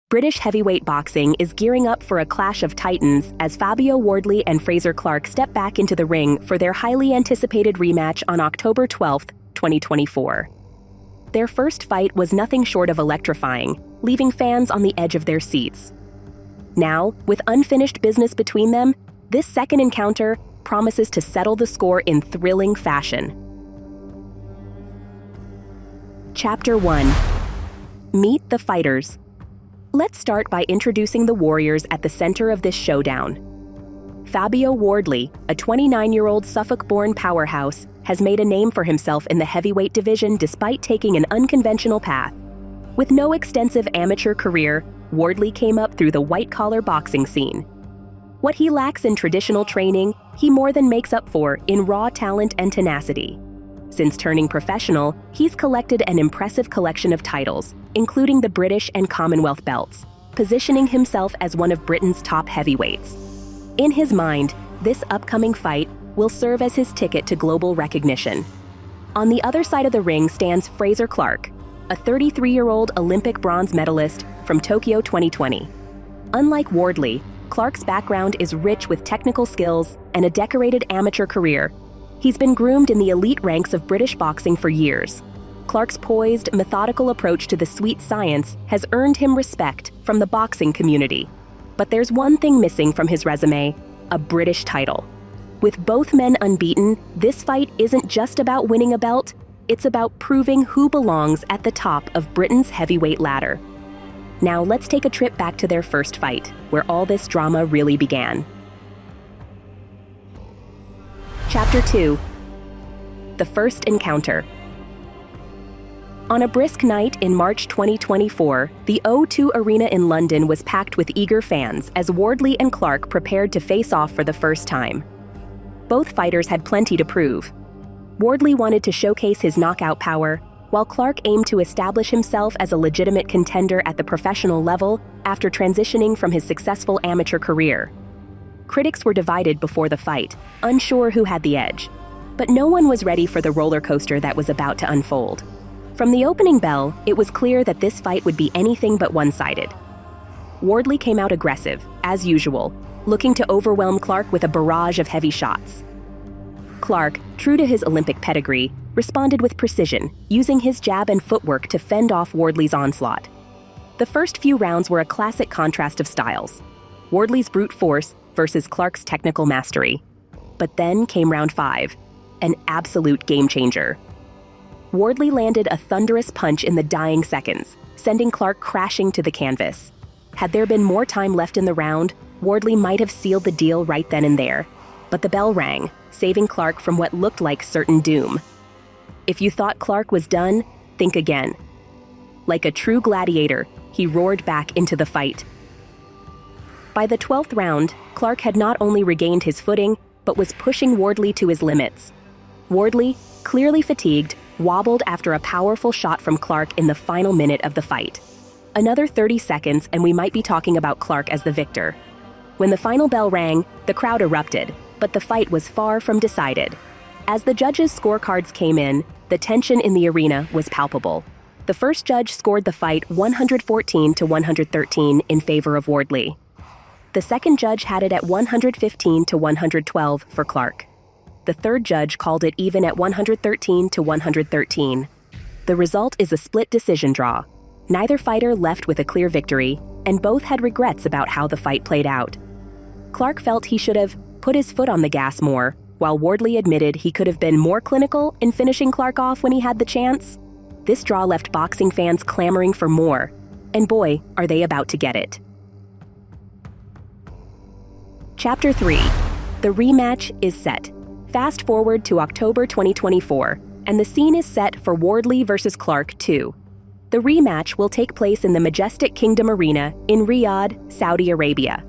British heavyweight boxing is gearing up for a clash of titans as Fabio Wardley and Frazer Clarke step back into the ring for their highly anticipated rematch on October 12, 2024. Their first fight was nothing short of electrifying, leaving fans on the edge of their seats. Now, with unfinished business between them, this second encounter promises to settle the score in thrilling fashion. Chapter 1. Meet the Fighters. Let's start by introducing the warriors at the center of this showdown. Fabio Wardley, a 29-year-old Suffolk-born powerhouse, has made a name for himself in the heavyweight division despite taking an unconventional path. With no extensive amateur career, Wardley came up through the white-collar boxing scene. What he lacks in traditional training, he more than makes up for in raw talent and tenacity. Since turning professional, he's collected an impressive collection of titles, including the British and Commonwealth belts, positioning himself as one of Britain's top heavyweights. In his mind, this upcoming fight will serve as his ticket to global recognition. On the other side of the ring stands Frazer Clarke, a 33-year-old Olympic bronze medalist from Tokyo 2020. Unlike Wardley, Clarke's background is rich with technical skills and a decorated amateur career. He's been groomed in the elite ranks of British boxing for years. Clarke's poised, methodical approach to the sweet science has earned him respect from the boxing community. But there's one thing missing from his resume: a British title. With both men unbeaten, this fight isn't just about winning a belt, it's about proving who belongs at the top of Britain's heavyweight ladder. Now let's take a trip back to their first fight, where all this drama really began. Chapter 2. The First Encounter. On a brisk night in March 2024, the O2 Arena in London was packed with eager fans as Wardley and Clarke prepared to face off for the first time. Both fighters had plenty to prove. Wardley wanted to showcase his knockout power, while Clarke aimed to establish himself as a legitimate contender at the professional level after transitioning from his successful amateur career. Critics were divided before the fight, unsure who had the edge. But no one was ready for the roller coaster that was about to unfold. From the opening bell, it was clear that this fight would be anything but one-sided. Wardley came out aggressive, as usual, looking to overwhelm Clarke with a barrage of heavy shots. Clarke, true to his Olympic pedigree, responded with precision, using his jab and footwork to fend off Wardley's onslaught. The first few rounds were a classic contrast of styles: Wardley's brute force versus Clarke's technical mastery. But then came round 5, an absolute game-changer. Wardley landed a thunderous punch in the dying seconds, sending Clarke crashing to the canvas. Had there been more time left in the round, Wardley might have sealed the deal right then and there. But the bell rang, saving Clarke from what looked like certain doom. If you thought Clarke was done, think again. Like a true gladiator, he roared back into the fight. By the 12th round, Clarke had not only regained his footing, but was pushing Wardley to his limits. Wardley, clearly fatigued, wobbled after a powerful shot from Clarke in the final minute of the fight. Another 30 seconds and we might be talking about Clarke as the victor. When the final bell rang, the crowd erupted, but the fight was far from decided. As the judges' scorecards came in, the tension in the arena was palpable. The first judge scored the fight 114 to 113 in favor of Wardley. The second judge had it at 115 to 112 for Clarke. The third judge called it even at 113 to 113. The result is a split decision draw. Neither fighter left with a clear victory, and both had regrets about how the fight played out. Clarke felt he should have put his foot on the gas more, while Wardley admitted he could have been more clinical in finishing Clarke off when he had the chance. This draw left boxing fans clamoring for more, and boy, are they about to get it. Chapter 3. The rematch is set. Fast forward to October 2024, and the scene is set for Wardley versus Clarke 2. The rematch will take place in the Majestic Kingdom Arena in Riyadh, Saudi Arabia.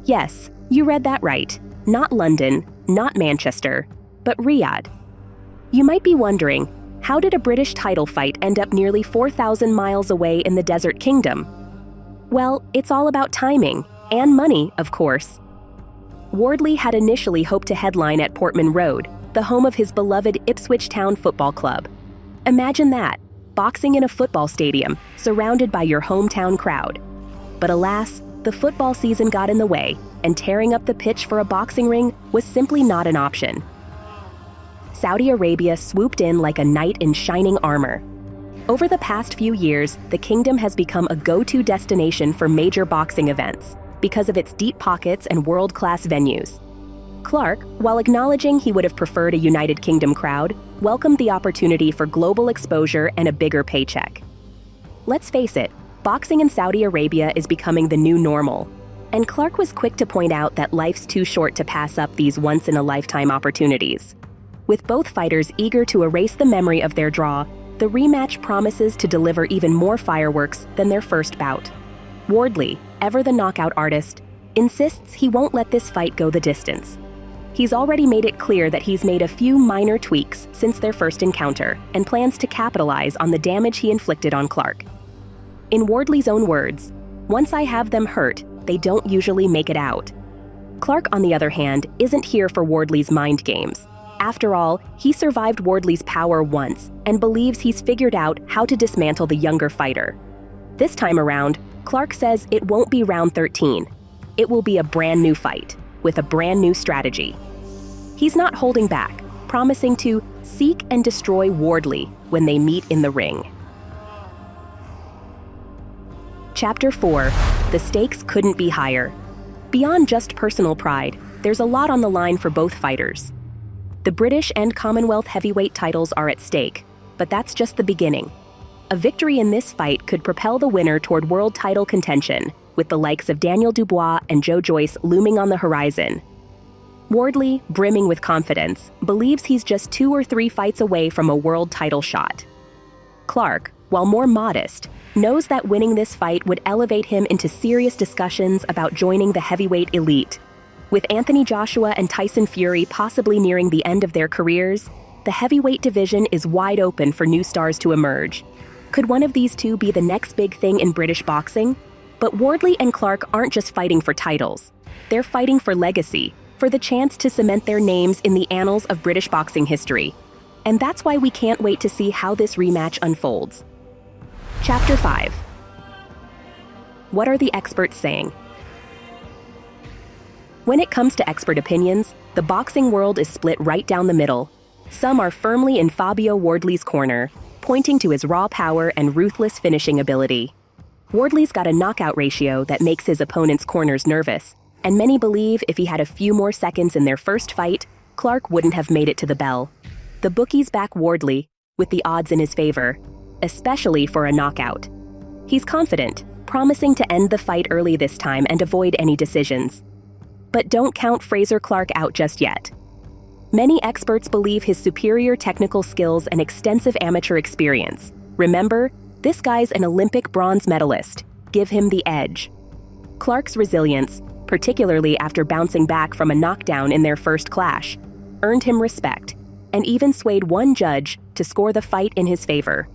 Yes, you read that right. Not London, not Manchester, but Riyadh. You might be wondering, how did a British title fight end up nearly 4,000 miles away in the Desert Kingdom? Well, it's all about timing, and money, of course. Wardley had initially hoped to headline at Portman Road, the home of his beloved Ipswich Town Football Club. Imagine that, boxing in a football stadium, surrounded by your hometown crowd. But alas, the football season got in the way, and tearing up the pitch for a boxing ring was simply not an option. Saudi Arabia swooped in like a knight in shining armor. Over the past few years, the kingdom has become a go-to destination for major boxing events because of its deep pockets and world-class venues. Clarke, while acknowledging he would have preferred a United Kingdom crowd, welcomed the opportunity for global exposure and a bigger paycheck. Let's face it, boxing in Saudi Arabia is becoming the new normal, and Clarke was quick to point out that life's too short to pass up these once-in-a-lifetime opportunities. With both fighters eager to erase the memory of their draw, the rematch promises to deliver even more fireworks than their first bout. Wardley, ever the knockout artist, insists he won't let this fight go the distance. He's already made it clear that he's made a few minor tweaks since their first encounter and plans to capitalize on the damage he inflicted on Clarke. In Wardley's own words, "Once I have them hurt, they don't usually make it out." Clarke, on the other hand, isn't here for Wardley's mind games. After all, he survived Wardley's power once and believes he's figured out how to dismantle the younger fighter. This time around, Clarke says it won't be round 13. It will be a brand new fight, with a brand new strategy. He's not holding back, promising to seek and destroy Wardley when they meet in the ring. Chapter 4. The stakes couldn't be higher. Beyond just personal pride, there's a lot on the line for both fighters. The British and Commonwealth heavyweight titles are at stake, but that's just the beginning. A victory in this fight could propel the winner toward world title contention, with the likes of Daniel Dubois and Joe Joyce looming on the horizon. Wardley, brimming with confidence, believes he's just 2 or 3 fights away from a world title shot. Clarke, while more modest, knows that winning this fight would elevate him into serious discussions about joining the heavyweight elite. With Anthony Joshua and Tyson Fury possibly nearing the end of their careers, the heavyweight division is wide open for new stars to emerge. Could one of these two be the next big thing in British boxing? But Wardley and Clarke aren't just fighting for titles. They're fighting for legacy, for the chance to cement their names in the annals of British boxing history. And that's why we can't wait to see how this rematch unfolds. Chapter 5. What are the experts saying? When it comes to expert opinions, the boxing world is split right down the middle. Some are firmly in Fabio Wardley's corner, pointing to his raw power and ruthless finishing ability. Wardley's got a knockout ratio that makes his opponent's corners nervous, and many believe if he had a few more seconds in their first fight, Clarke wouldn't have made it to the bell. The bookies back Wardley, with the odds in his favor, especially for a knockout. He's confident, promising to end the fight early this time and avoid any decisions. But don't count Frazer Clarke out just yet. Many experts believe his superior technical skills and extensive amateur experience. Remember, this guy's an Olympic bronze medalist. Give him the edge. Clarke's resilience, particularly after bouncing back from a knockdown in their first clash, earned him respect, and even swayed one judge to score the fight in his favor.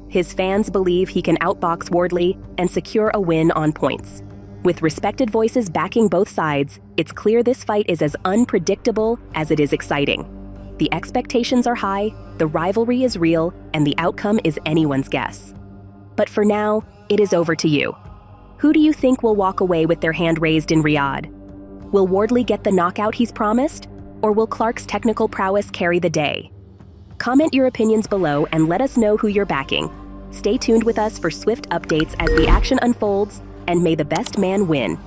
His fans believe he can outbox Wardley and secure a win on points. With respected voices backing both sides, it's clear this fight is as unpredictable as it is exciting. The expectations are high, the rivalry is real, and the outcome is anyone's guess. But for now, it is over to you. Who do you think will walk away with their hand raised in Riyadh? Will Wardley get the knockout he's promised? Or will Clarke's technical prowess carry the day? Comment your opinions below and let us know who you're backing. Stay tuned with us for swift updates as the action unfolds, and may the best man win.